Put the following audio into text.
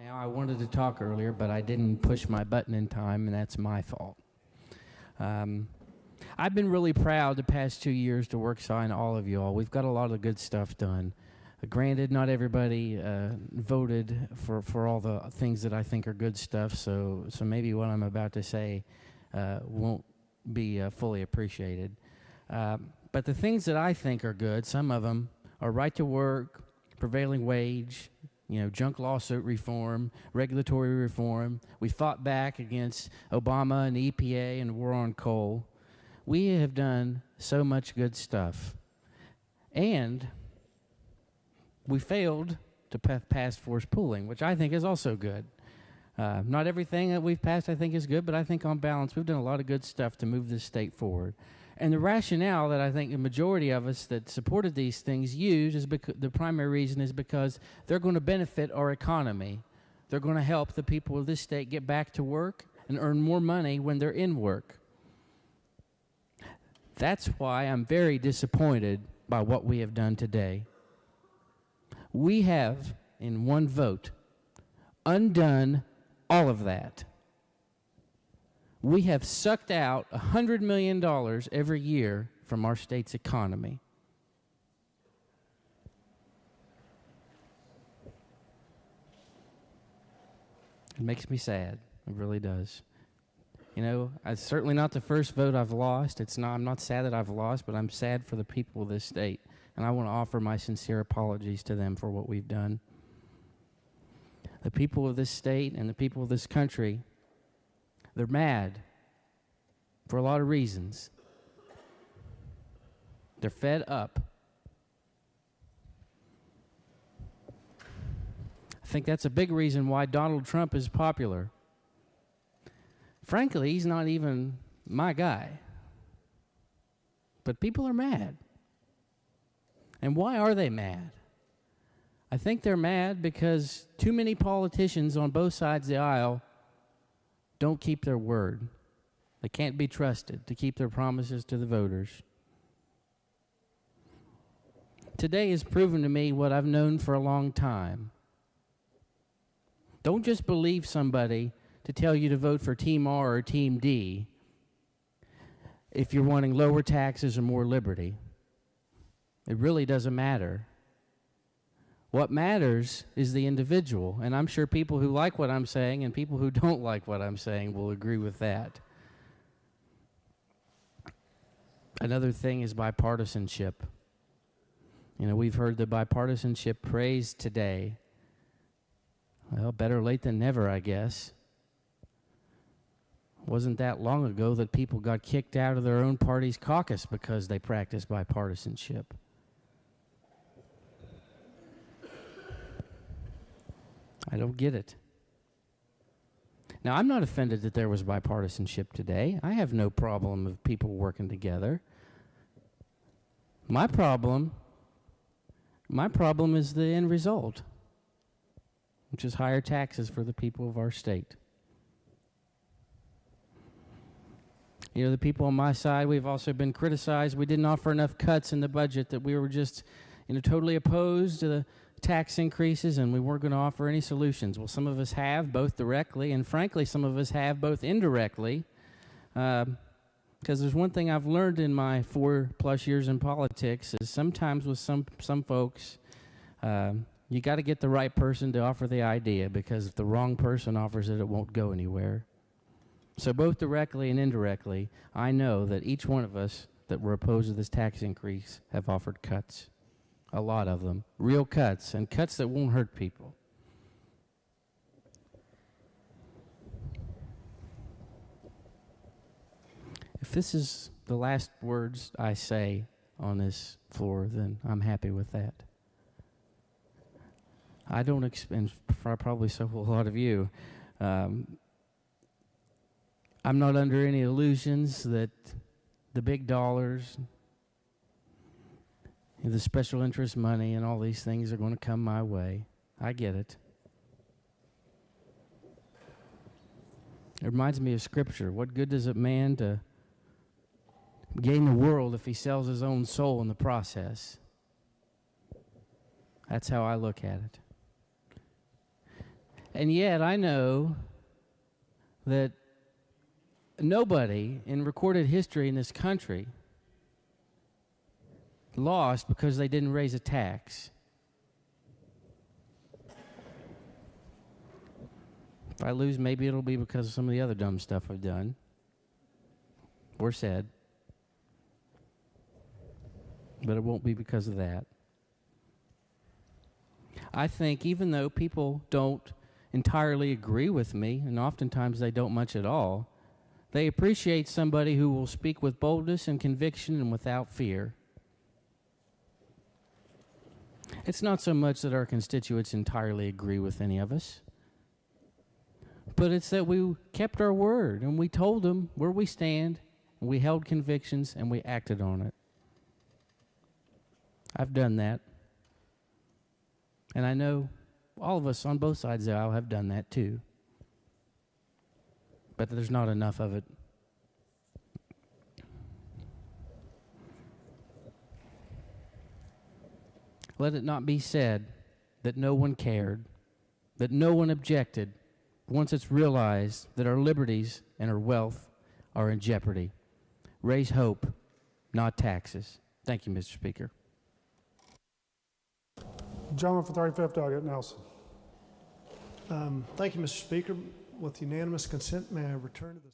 Now, I wanted to talk earlier, but I didn't push my button in time, and that's my fault. I've been really proud the past 2 years to work sign all of you all. We've got a lot of good stuff done. Granted, not everybody voted for all the things that I think are good stuff, so maybe what I'm about to say won't be fully appreciated. But the things that I think are good, some of them are right to work, prevailing wage, junk lawsuit reform, regulatory reform. We fought back against Obama and the EPA and the war on coal. We have done so much good stuff. And we failed to pass forced pooling, which I think is also good. Not everything that we've passed I think is good, but I think on balance we've done a lot of good stuff to move this state forward. And the rationale that I think the majority of us that supported these things use is the primary reason is because they're going to benefit our economy. They're going to help the people of this state get back to work and earn more money when they're in work. That's why I'm very disappointed by what we have done today. We have, in one vote, undone all of that. We have sucked out $100 million every year from our state's economy. It makes me sad. It really does. It's certainly not the first vote I've lost. I'm not sad that I've lost, but I'm sad for the people of this state. And I want to offer my sincere apologies to them for what we've done. The people of this state and the people of this country, they're mad for a lot of reasons. They're fed up. I think that's a big reason why Donald Trump is popular. Frankly, he's not even my guy. But people are mad. And why are they mad? I think they're mad because too many politicians on both sides of the aisle don't keep their word. They can't be trusted to keep their promises to the voters. Today has proven to me what I've known for a long time. Don't just believe somebody to tell you to vote for Team R or Team D if you're wanting lower taxes or more liberty. It really doesn't matter. What matters is the individual, and I'm sure people who like what I'm saying and people who don't like what I'm saying will agree with that. Another thing is bipartisanship. We've heard the bipartisanship praised today. Well, better late than never, I guess. Wasn't that long ago that people got kicked out of their own party's caucus because they practiced bipartisanship. I don't get it. Now, I'm not offended that there was bipartisanship today. I have no problem with people working together. My problem is the end result, which is higher taxes for the people of our state. The people on my side, we've also been criticized. We didn't offer enough cuts in the budget, that we were just totally opposed to the tax increases, and we weren't going to offer any solutions. Well, some of us have, both directly, and frankly, some of us have both indirectly, because there's one thing I've learned in my 4+ years in politics is sometimes with some folks, you got to get the right person to offer the idea, because if the wrong person offers it, it won't go anywhere. So both directly and indirectly, I know that each one of us that were opposed to this tax increase have offered cuts. A lot of them. Real cuts, and cuts that won't hurt people. If this is the last words I say on this floor, then I'm happy with that. I don't expect, probably so will a lot of you, I'm not under any illusions that the big dollars, the special interest money and all these things are going to come my way. I get it. It reminds me of Scripture. What good does a man to gain the world if he sells his own soul in the process? That's how I look at it. And yet I know that nobody in recorded history in this country lost because they didn't raise a tax. If I lose, maybe it'll be because of some of the other dumb stuff I've done or said. But it won't be because of that. I think even though people don't entirely agree with me, and oftentimes they don't much at all, they appreciate somebody who will speak with boldness and conviction and without fear. It's not so much that our constituents entirely agree with any of us, but it's that we kept our word and we told them where we stand, and we held convictions and we acted on it. I've done that. And I know all of us on both sides of the aisle have done that too. But there's not enough of it. Let it not be said that no one cared, that no one objected, once it's realized that our liberties and our wealth are in jeopardy. Raise hope, not taxes. Thank you, Mr. Speaker. Gentleman for 35th Delegate Nelson. Thank you, Mr. Speaker. With unanimous consent, may I return to the